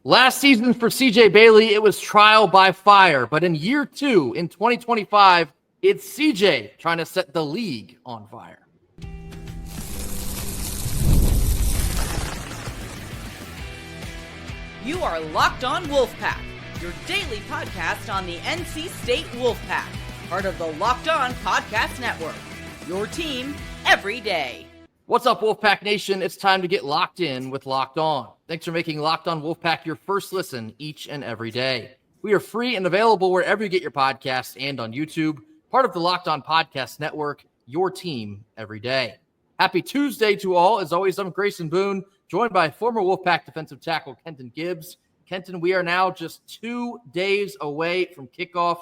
Last season for CJ Bailey, it was trial by fire. But in year 2, in 2025, it's CJ trying to set the league on fire. You are Locked On Wolfpack, your daily podcast on the NC State Wolfpack, part of the Locked On Podcast Network, your team every day. What's up, Wolfpack Nation? It's time to get locked in with Locked On. Thanks for making Locked On Wolfpack your first listen each and every day. We are free and available wherever you get your podcasts and on YouTube, part of the Locked On Podcast Network, your team every day. Happy Tuesday to all. As always, I'm Grayson Boone, joined by former Wolfpack defensive tackle Kenton Gibbs. Kenton, we are now just 2 days away from kickoff.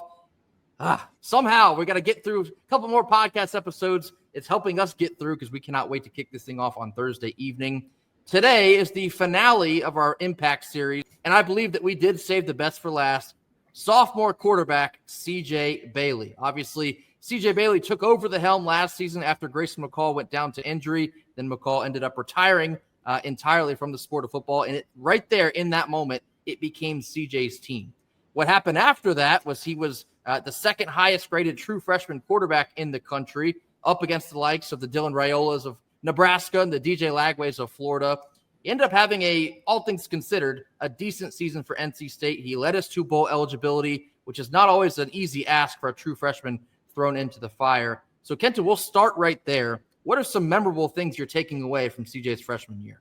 Somehow we got to get through a couple more podcast episodes. It's helping us get through because we cannot wait to kick this thing off on Thursday evening. Today is the finale of our Impact series, and I believe that we did save the best for last. Sophomore quarterback CJ Bailey. Obviously, CJ Bailey took over the helm last season after Grayson McCall went down to injury. Then McCall ended up retiring entirely from the sport of football. And right there in that moment, it became CJ's team. What happened after that was he was the second highest rated true freshman quarterback in the country, up against the likes of the Dylan Raiolas of Nebraska and the DJ Lagways of Florida. He ended up having all things considered, a decent season for NC State. He led us to bowl eligibility, which is not always an easy ask for a true freshman thrown into the fire. So, Kenton, we'll start right there. What are some memorable things you're taking away from CJ's freshman year?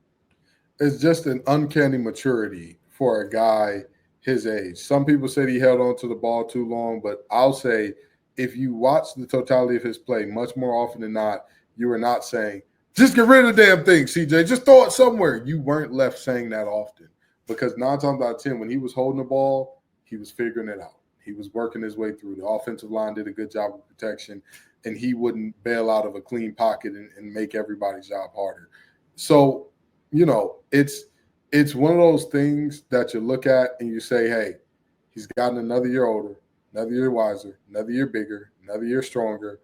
It's just an uncanny maturity for a guy his age. Some people said he held on to the ball too long, but I'll say if you watch the totality of his play, much more often than not, you are not saying, just get rid of the damn thing, CJ. Just throw it somewhere. You weren't left saying that often because 9 times out of 10, when he was holding the ball, he was figuring it out. He was working his way through. The offensive line did a good job of protection, and he wouldn't bail out of a clean pocket and make everybody's job harder. So, it's one of those things that you look at and you say, hey, he's gotten another year older, another year wiser, another year bigger, another year stronger.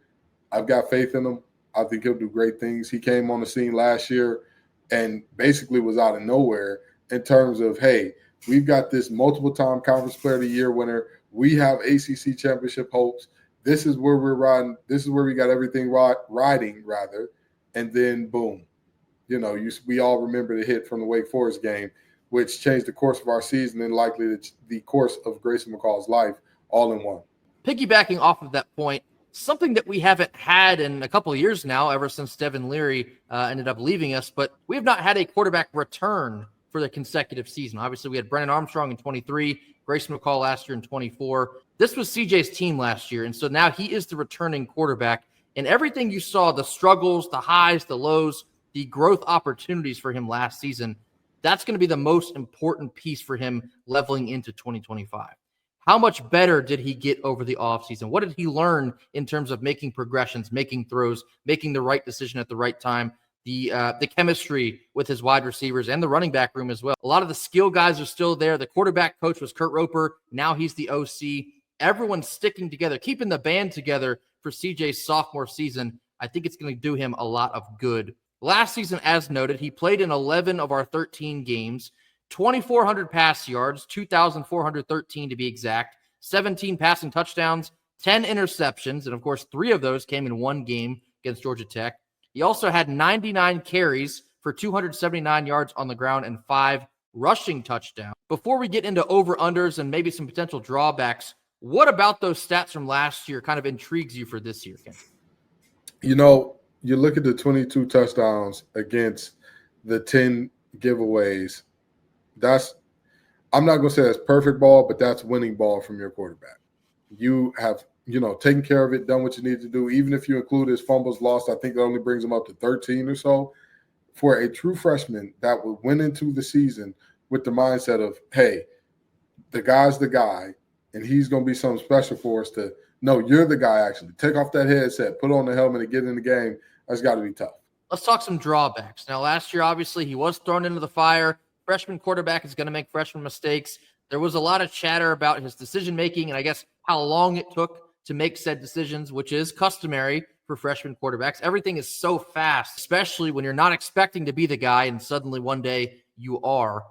I've got faith in him. I think he'll do great things. He came on the scene last year and basically was out of nowhere in terms of, hey, we've got this multiple-time Conference Player of the Year winner. We have ACC championship hopes. This is where we're riding. This is where we got everything riding, rather. And then, boom. We all remember the hit from the Wake Forest game, which changed the course of our season and likely the course of Grayson McCall's life all in one. Piggybacking off of that point, something that we haven't had in a couple of years now, ever since Devin Leary ended up leaving us, but we have not had a quarterback return for the consecutive season. Obviously, we had Brennan Armstrong in 23, Grayson McCall last year in 24. This was CJ's team last year, and so now he is the returning quarterback. And everything you saw, the struggles, the highs, the lows, the growth opportunities for him last season, that's going to be the most important piece for him leveling into 2025. How much better did he get over the offseason? What did he learn in terms of making progressions, making throws, making the right decision at the right time, the chemistry with his wide receivers and the running back room as well? A lot of the skill guys are still there. The quarterback coach was Kurt Roper. Now he's the OC. Everyone's sticking together, keeping the band together for CJ's sophomore season. I think it's going to do him a lot of good. Last season, as noted, he played in 11 of our 13 games, 2,400 pass yards, 2,413 to be exact, 17 passing touchdowns, 10 interceptions, and of course, 3 of those came in one game against Georgia Tech. He also had 99 carries for 279 yards on the ground and 5 rushing touchdowns. Before we get into over-unders and maybe some potential drawbacks, what about those stats from last year kind of intrigues you for this year, Ken? You look at the 22 touchdowns against the 10 giveaways. I'm not going to say that's perfect ball, but that's winning ball from your quarterback. You have, taken care of it, done what you need to do. Even if you include his fumbles lost, I think it only brings him up to 13 or so. For a true freshman that would went into the season with the mindset of, hey, the guy's the guy, and he's going to be something special for us to, no, you're the guy actually. Take off that headset, put on the helmet, and get in the game. That's got to be tough. Let's talk some drawbacks. Now, last year, obviously, he was thrown into the fire. Freshman quarterback is going to make freshman mistakes. There was a lot of chatter about his decision-making and I guess how long it took to make said decisions, which is customary for freshman quarterbacks. Everything is so fast, especially when you're not expecting to be the guy and suddenly one day you are.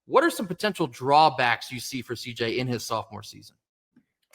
What are some potential drawbacks you see for CJ in his sophomore season?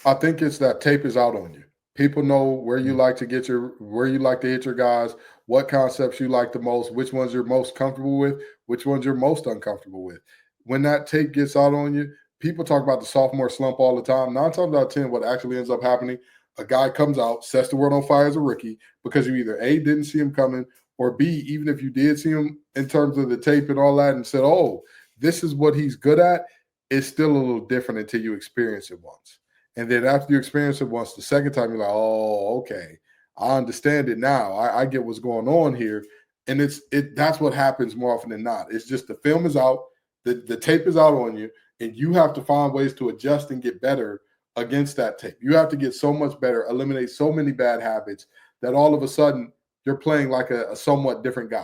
I think it's that tape is out on you. People know where you like to hit your guys, what concepts you like the most, which ones you're most comfortable with, which ones you're most uncomfortable with. When that tape gets out on you, people talk about the sophomore slump all the time. 9 times out of 10, what actually ends up happening, a guy comes out, sets the world on fire as a rookie because you either A, didn't see him coming, or B, even if you did see him in terms of the tape and all that and said, oh, this is what he's good at, it's still a little different until you experience it once. And then after you experience it once, the second time, you're like, oh, okay, I understand it now. I get what's going on here. And that's what happens more often than not. It's just the film is out, the tape is out on you, and you have to find ways to adjust and get better against that tape. You have to get so much better, eliminate so many bad habits that all of a sudden you're playing like a somewhat different guy.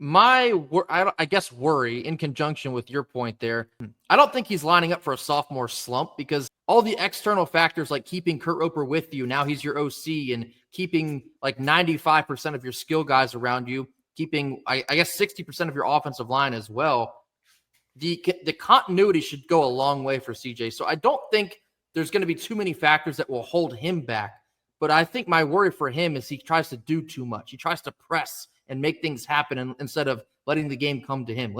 I guess worry in conjunction with your point there, I don't think he's lining up for a sophomore slump because all the external factors like keeping Kurt Roper with you, now he's your OC, and keeping like 95% of your skill guys around you, keeping, I guess, 60% of your offensive line as well. The continuity should go a long way for CJ. So I don't think there's going to be too many factors that will hold him back. But I think my worry for him is he tries to do too much. He tries to press and make things happen instead of letting the game come to him,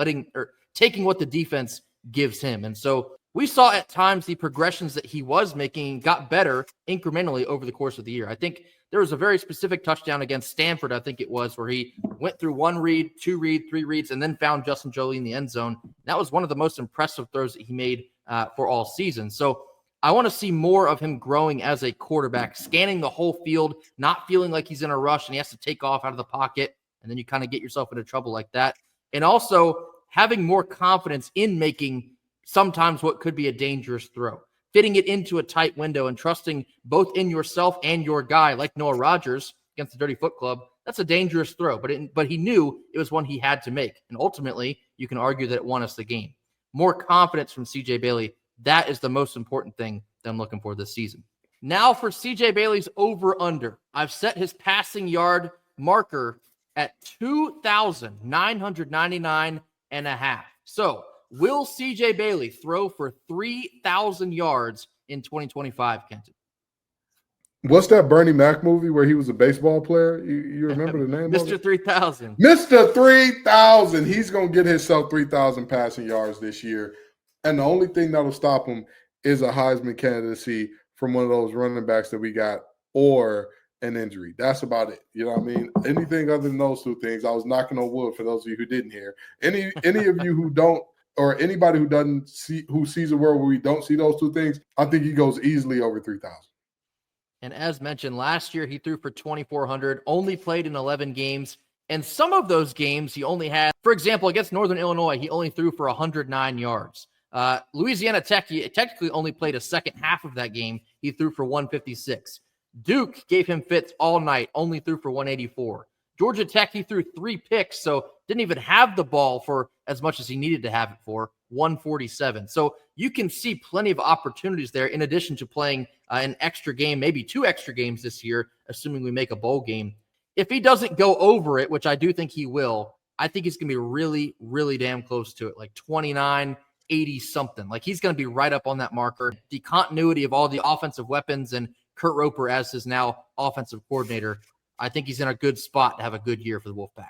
taking what the defense gives him. And so we saw at times the progressions that he was making got better incrementally over the course of the year. I think there was a very specific touchdown against Stanford, I think it was, where he went through 1 read, 2 read, 3 reads, and then found Justin Jolie in the end zone. That was one of the most impressive throws that he made for all season. So I want to see more of him growing as a quarterback, scanning the whole field, not feeling like he's in a rush and he has to take off out of the pocket, and then you kind of get yourself into trouble like that. And also having more confidence in making sometimes what could be a dangerous throw, fitting it into a tight window and trusting both in yourself and your guy, like Noah Rogers against the Dirty Foot Club. That's a dangerous throw, but he knew it was one he had to make. And ultimately, you can argue that it won us the game. More confidence from CJ Bailey. That is the most important thing that I'm looking for this season. Now for CJ Bailey's over-under. I've set his passing yard marker at 2,999.5. So will CJ Bailey throw for 3,000 yards in 2025, Kenton? What's that Bernie Mac movie where he was a baseball player? You remember the name? Mr. 3000. Mr. 3000. He's going to get himself 3,000 passing yards this year. And the only thing that'll stop him is a Heisman candidacy from one of those running backs that we got or an injury. That's about it. You know what I mean? Anything other than those two things, I was knocking on wood for those of you who didn't hear. Any of you who don't, or anybody who sees a world where we don't see those two things, I think he goes easily over 3,000. And as mentioned, last year he threw for 2,400, only played in 11 games. And some of those games he only had, for example, against Northern Illinois, he only threw for 109 yards. Louisiana Tech, he technically only played a second half of that game. He threw for 156. Duke gave him fits all night, only threw for 184. Georgia Tech, he threw 3 picks, so didn't even have the ball for as much as he needed to have it for, 147. So you can see plenty of opportunities there in addition to playing an extra game, maybe 2 extra games this year, assuming we make a bowl game. If he doesn't go over it, which I do think he will, I think he's going to be really, really damn close to it, like 29, 80 something. Like he's going to be right up on that marker. The continuity of all the offensive weapons and Kurt Roper as his now offensive coordinator, I think he's in a good spot to have a good year for the Wolfpack.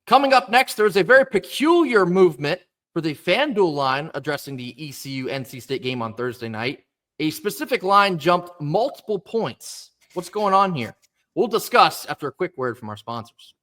Coming up next, there's a very peculiar movement for the FanDuel line addressing the ECU-NC State game on Thursday night. A specific line jumped multiple points. What's going on here? We'll discuss after a quick word from our sponsors.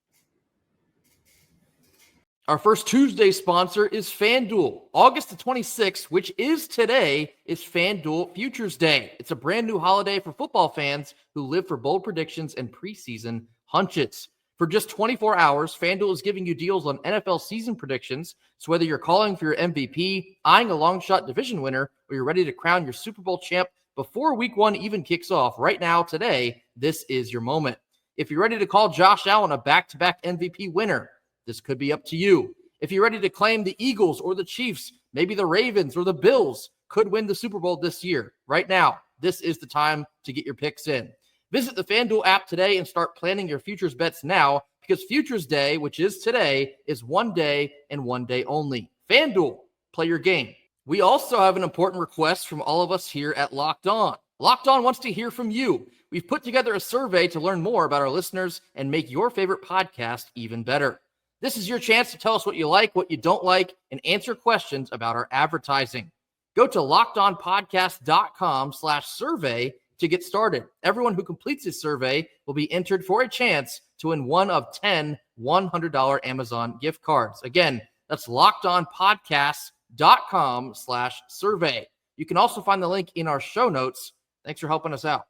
Our first Tuesday sponsor is FanDuel. August the 26th, which is today, is FanDuel Futures Day. It's a brand new holiday for football fans who live for bold predictions and preseason hunches. For just 24 hours, FanDuel is giving you deals on NFL season predictions. So whether you're calling for your MVP, eyeing a long shot division winner, or you're ready to crown your Super Bowl champ before week 1 even kicks off, right now, today, this is your moment. If you're ready to call Josh Allen a back-to-back MVP winner, this could be up to you. If you're ready to claim the Eagles or the Chiefs, maybe the Ravens or the Bills could win the Super Bowl this year, right now, this is the time to get your picks in. Visit the FanDuel app today and start planning your futures bets now because Futures Day, which is today, is one day and one day only. FanDuel, play your game. We also have an important request from all of us here at Locked On. Locked On wants to hear from you. We've put together a survey to learn more about our listeners and make your favorite podcast even better. This is your chance to tell us what you like, what you don't like, and answer questions about our advertising. Go to lockedonpodcast.com/survey to get started. Everyone who completes this survey will be entered for a chance to win one of 10 $100 Amazon gift cards. Again, that's lockedonpodcast.com/survey. You can also find the link in our show notes. Thanks for helping us out.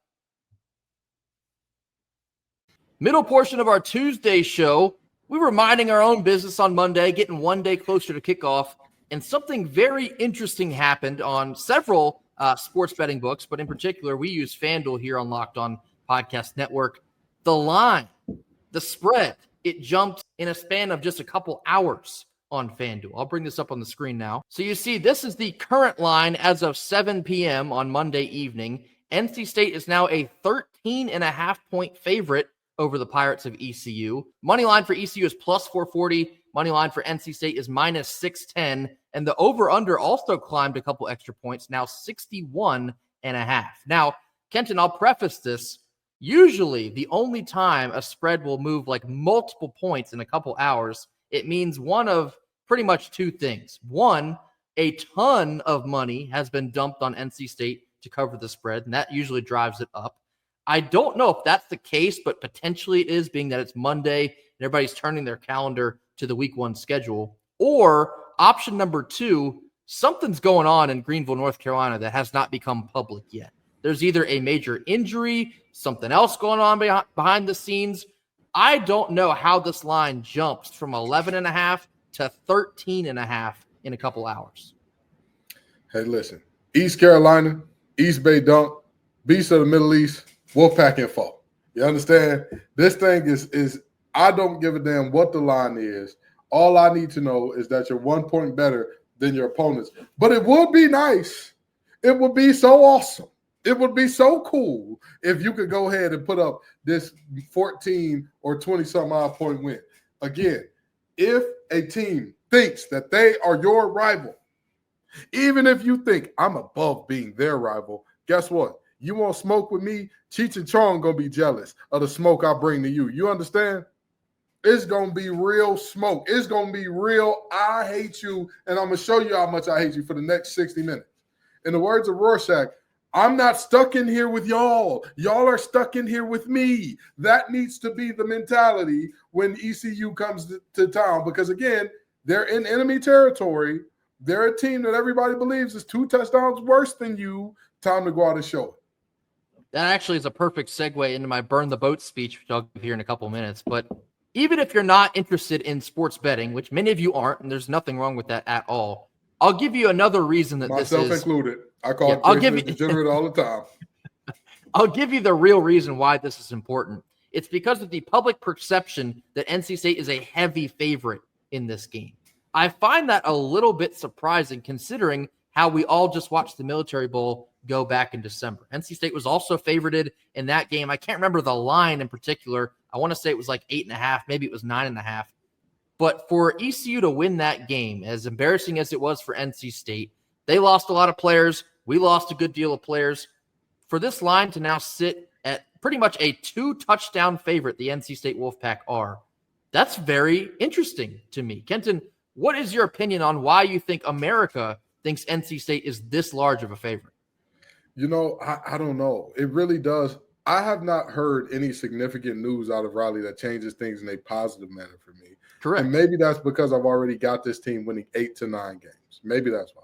Middle portion of our Tuesday show, we were minding our own business on Monday, getting one day closer to kickoff, and something very interesting happened on several sports betting books, but in particular, we use FanDuel here on Locked On Podcast Network. The line, the spread, it jumped in a span of just a couple hours on FanDuel. I'll bring this up on the screen now. So you see, this is the current line as of 7 p.m. on Monday evening. NC State is now a 13.5-point favorite over the Pirates of ECU. Money line for ECU is plus 440. Money line for NC State is minus 610. And the over-under also climbed a couple extra points, now 61.5. Now, Kenton, I'll preface this. Usually, the only time a spread will move like multiple points in a couple hours, it means one of pretty much two things. One, a ton of money has been dumped on NC State to cover the spread, and that usually drives it up. I don't know if that's the case, but potentially it is, being that it's Monday and everybody's turning their calendar to the week 1 schedule. Or option number 2, something's going on in Greenville, North Carolina that has not become public yet. There's either a major injury, something else going on behind the scenes. I don't know how this line jumps from 11.5 to 13.5 in a couple hours. Hey, listen, East Carolina, East Bay Dunk, Beast of the Middle East, Wolfpack info. You understand? This thing is I don't give a damn what the line is. All I need to know is that you're 1 point better than your opponents. But it would be nice. It would be so awesome. It would be so cool if you could go ahead and put up this 14 or 20-something odd point win. Again, if a team thinks that they are your rival, even if you think I'm above being their rival, guess what? You want smoke with me? Cheech and Chong going to be jealous of the smoke I bring to you. You understand? It's going to be real smoke. It's going to be real, I hate you, and I'm going to show you how much I hate you for the next 60 minutes. In the words of Rorschach, I'm not stuck in here with y'all. Y'all are stuck in here with me. That needs to be the mentality when ECU comes to town because, again, they're in enemy territory. They're a team that everybody believes is 2 touchdowns worse than you. Time to go out and show it. That actually is a perfect segue into my burn the boat speech, which I'll give here in a couple minutes. But even if you're not interested in sports betting, which many of you aren't, and there's nothing wrong with that at all, I'll give you another reason that myself this is included. I call it degenerate all the time. I'll give you the real reason why this is important. It's because of the public perception that NC State is a heavy favorite in this game. I find that a little bit surprising considering how we all just watched the Military Bowl go back in December. NC State was also favorited in that game. I can't remember the line in particular. I want to say it was like 8.5, maybe it was 9.5. But for ECU to win that game, as embarrassing as it was for NC State, they lost a lot of players. We lost a good deal of players. For this line to now sit at pretty much a 2-touchdown favorite, the NC State Wolfpack are, that's very interesting to me. Kenton, what is your opinion on why you think America thinks NC State is this large of a favorite? You know, I don't know. It really does. I have not heard any significant news out of Raleigh that changes things in a positive manner for me. Correct. And maybe that's because I've already got this team winning 8 to 9 games. Maybe that's why.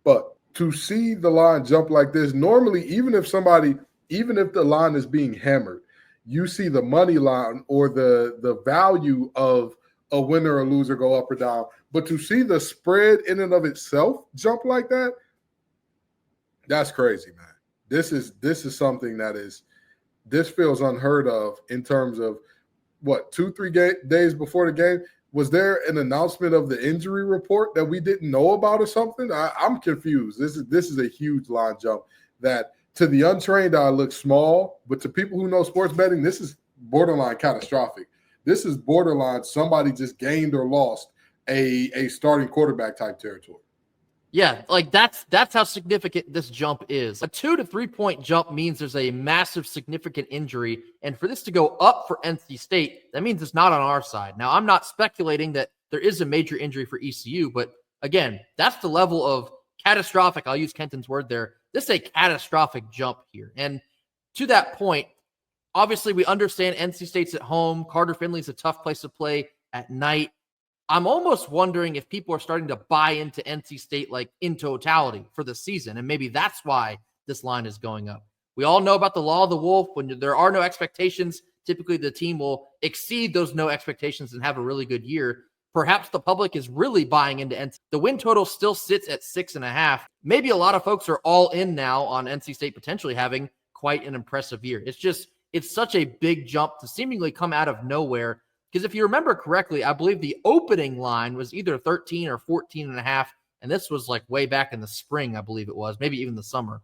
But to see the line jump like this, normally, even if the line is being hammered, you see the money line or the value of a winner or loser go up or down. But to see the spread in and of itself jump like that, that's crazy, man. This is something this feels unheard of in terms of what, 2-3 days before the game. Was there an announcement of the injury report that we didn't know about or something? I'm confused. This is a huge line jump that to the untrained eye looks small, but to people who know sports betting, this is borderline catastrophic. This is borderline somebody just gained or lost a starting quarterback type territory. Yeah, like that's how significant this jump is. A 2 to 3 point jump means there's a massive significant injury. And for this to go up for NC State, that means it's not on our side. Now, I'm not speculating that there is a major injury for ECU, but again, that's the level of catastrophic. I'll use Kenton's word there. This is a catastrophic jump here. And to that point, obviously we understand NC State's at home. Carter Finley's a tough place to play at night. I'm almost wondering if people are starting to buy into NC State like in totality for the season, and maybe that's why this line is going up. We all know about the law of the wolf. When there are no expectations, typically the team will exceed those no expectations and have a really good year. Perhaps the public is really buying into NC. The win total still sits at 6.5. Maybe a lot of folks are all in now on NC State potentially having quite an impressive year. It's such a big jump to seemingly come out of nowhere. Because if you remember correctly, I believe the opening line was either 13 or 14.5, and this was like way back in the spring, I believe it was, maybe even the summer.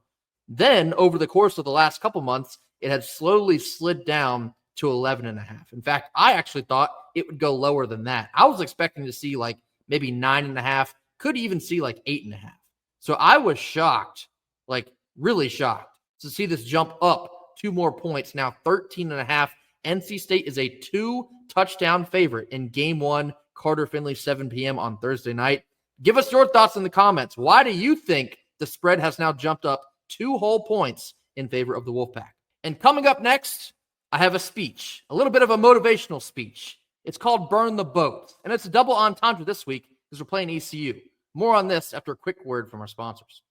Then over the course of the last couple months, it had slowly slid down to 11.5. In fact, I actually thought it would go lower than that. I was expecting to see like maybe 9.5, could even see like 8.5. So I was shocked, like really shocked to see this jump up 2 more points, now 13.5. NC State is a 2-touchdown favorite in Game 1, Carter Finley, 7 p.m. on Thursday night. Give us your thoughts in the comments. Why do you think the spread has now jumped up 2 whole points in favor of the Wolfpack? And coming up next, I have a speech, a little bit of a motivational speech. It's called Burn the Boat, and it's a double entendre this week because we're playing ECU. More on this after a quick word from our sponsors.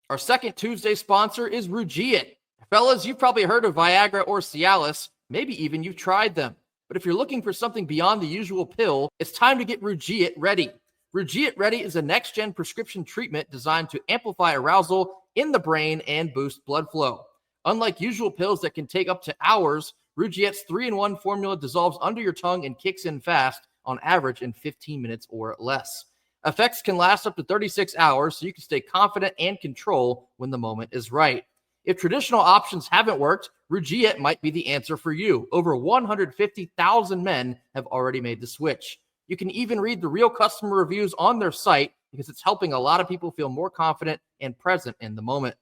Our second Tuesday sponsor is Rugiet. Fellas, you've probably heard of Viagra or Cialis. Maybe even you've tried them. But if you're looking for something beyond the usual pill, it's time to get Rugiet Ready. Rugiet Ready is a next-gen prescription treatment designed to amplify arousal in the brain and boost blood flow. Unlike usual pills that can take up to hours, Rugiet's 3-in-1 formula dissolves under your tongue and kicks in fast, on average in 15 minutes or less. Effects can last up to 36 hours, so you can stay confident and control when the moment is right. If traditional options haven't worked, Rugiet might be the answer for you. Over 150,000 men have already made the switch. You can even read the real customer reviews on their site because it's helping a lot of people feel more confident and present in the moment.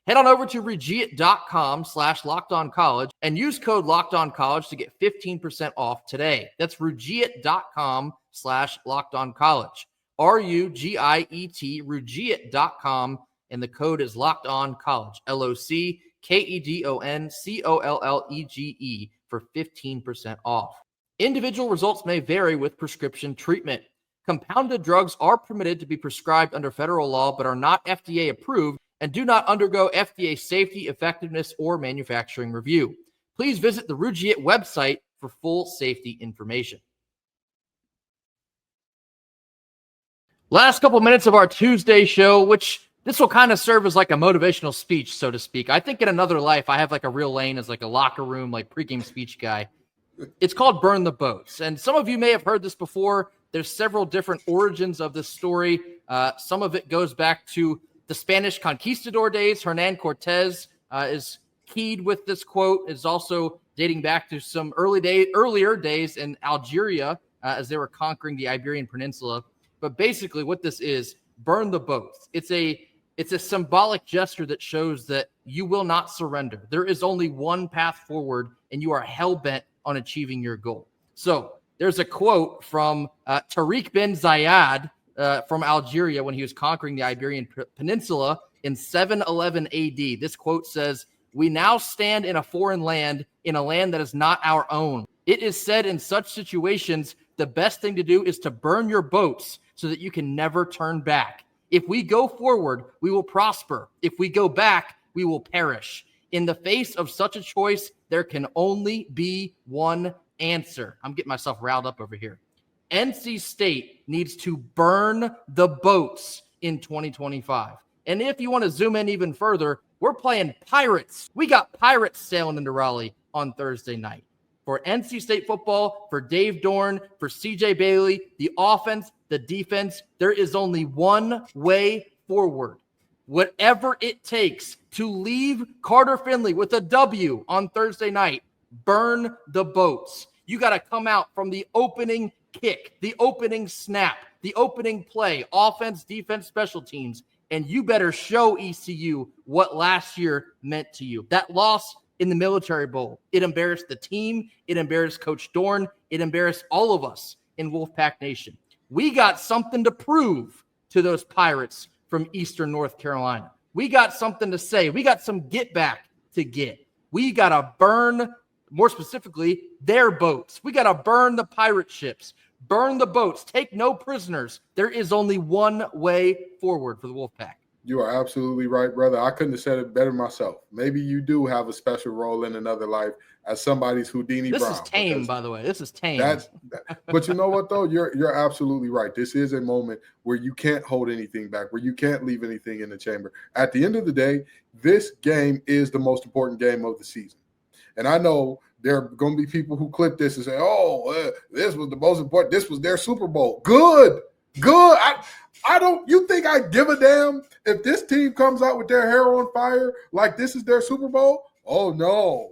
Head on over to Rugiet.com/LockedOnCollege and use code LockedOnCollege to get 15% off today. That's Rugiet.com/LockedOnCollege. Rugiet, Rugiet.com. And the code is Locked On College, LOCKEDONCOLLEGE for 15% off. Individual results may vary with prescription treatment. Compounded drugs are permitted to be prescribed under federal law but are not FDA approved and do not undergo FDA safety, effectiveness, or manufacturing review. Please visit the Rugiet website for full safety information. Last couple minutes of our Tuesday show, which this will kind of serve as like a motivational speech, so to speak. I think in another life, I have like a real lane as like a locker room, like pregame speech guy. It's called Burn the Boats. And some of you may have heard this before. There's several different origins of this story. Some of it goes back to the Spanish conquistador days. Hernan Cortez is keyed with this quote. It's also dating back to some earlier days in Algeria as they were conquering the Iberian Peninsula. But basically what this is, burn the boats. It's a symbolic gesture that shows that you will not surrender. There is only one path forward, and you are hell-bent on achieving your goal. So there's a quote from Tariq bin Zayed from Algeria when he was conquering the Iberian Peninsula in 711 AD. This quote says, "We now stand in a foreign land, in a land that is not our own. It is said in such situations, the best thing to do is to burn your boats so that you can never turn back. If we go forward, we will prosper. If we go back, we will perish. In the face of such a choice, there can only be one answer." I'm getting myself riled up over here. NC State needs to burn the boats in 2025. And if you want to zoom in even further, we're playing Pirates. We got Pirates sailing into Raleigh on Thursday night. For NC State football, for Dave Dorn, for CJ Bailey, the offense, the defense, there is only one way forward. Whatever it takes to leave Carter Finley with a W on Thursday night, burn the boats. You got to come out from the opening kick, the opening snap, the opening play, offense, defense, special teams, and you better show ECU what last year meant to you. That loss in the Military Bowl, it embarrassed the team, it embarrassed Coach Dorn, it embarrassed all of us in Wolfpack Nation. We got something to prove to those Pirates from Eastern North Carolina. We got something to say. We got some get back to get. We got to burn, more specifically, their boats. We got to burn the pirate ships, burn the boats, take no prisoners. There is only one way forward for the Wolfpack. You are absolutely right, brother. I couldn't have said it better myself. Maybe you do have a special role in another life as somebody's Houdini This Brown. is tame, by the way. This is tame. But you know what, though? You're absolutely right. This is a moment where you can't hold anything back, where you can't leave anything in the chamber. At the end of the day, this game is the most important game of the season. And I know there are going to be people who clip this and say, this was the most important. This was their Super Bowl. Good. I don't – you think I give a damn if this team comes out with their hair on fire like this is their Super Bowl? Oh, no.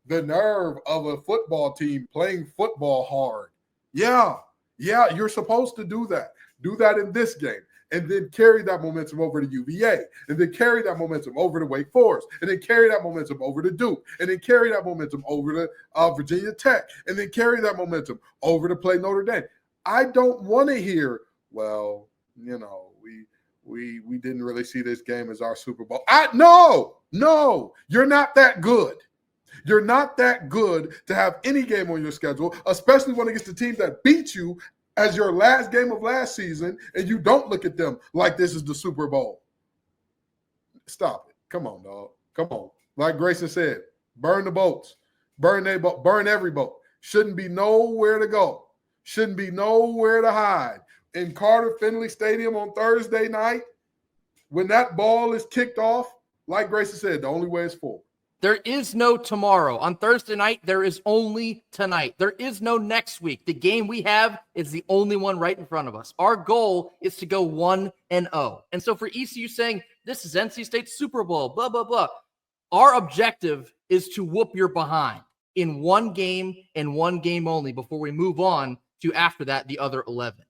The nerve of a football team playing football hard. Yeah, you're supposed to do that. Do that in this game. And then carry that momentum over to UVA. And then carry that momentum over to Wake Forest. And then carry that momentum over to Duke. And then carry that momentum over to Virginia Tech. And then carry that momentum over to play Notre Dame. I don't want to hear, well, you know, we didn't really see this game as our Super Bowl. No, you're not that good. You're not that good to have any game on your schedule, especially when it gets the team that beat you as your last game of last season, and you don't look at them like this is the Super Bowl. Stop it. Come on, dog. Come on. Like Grayson said, burn the boats. Burn every boat. Shouldn't be nowhere to go. Shouldn't be nowhere to hide. In Carter Finley Stadium on Thursday night, when that ball is kicked off, like Grayson said, the only way is forward. There is no tomorrow. On Thursday night, there is only tonight. There is no next week. The game we have is the only one right in front of us. Our goal is to go 1-0. And so for ECU saying, this is NC State's Super Bowl, blah, blah, blah, our objective is to whoop your behind in one game and one game only before we move on to, after that, the other 11.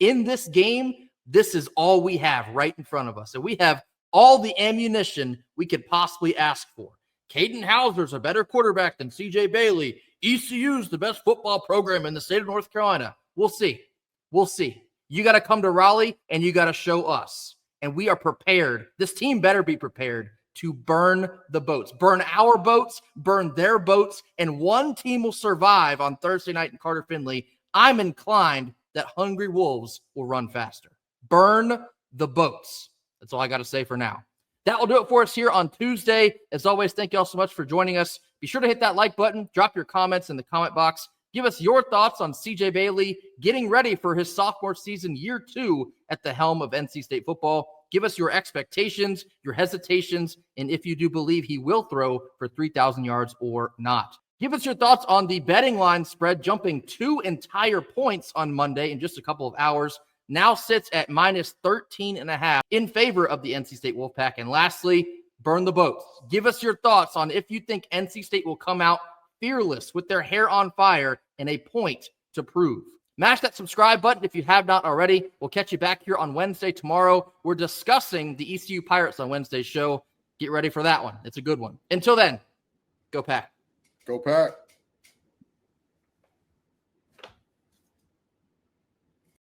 In this game, this is all we have right in front of us. And we have all the ammunition we could possibly ask for. Caden Hauser's a better quarterback than CJ Bailey. ECU's the best football program in the state of North Carolina. We'll see. You got to come to Raleigh, and you got to show us. And we are prepared. This team better be prepared to burn the boats. Burn our boats, burn their boats, and one team will survive on Thursday night in Carter Finley. I'm inclined that Hungry Wolves will run faster. Burn the boats. That's all I got to say for now. That will do it for us here on Tuesday. As always, thank you all so much for joining us. Be sure to hit that like button. Drop your comments in the comment box. Give us your thoughts on CJ Bailey getting ready for his sophomore season, year 2 at the helm of NC State football. Give us your expectations, your hesitations, and if you do believe he will throw for 3,000 yards or not. Give us your thoughts on the betting line spread jumping 2 entire points on Monday in just a couple of hours. Now sits at minus 13.5 in favor of the NC State Wolfpack. And lastly, burn the boats. Give us your thoughts on if you think NC State will come out fearless with their hair on fire and a point to prove. Mash that subscribe button if you have not already. We'll catch you back here on Wednesday tomorrow. We're discussing the ECU Pirates on Wednesday's show. Get ready for that one. It's a good one. Until then, go Pack. Go Pack.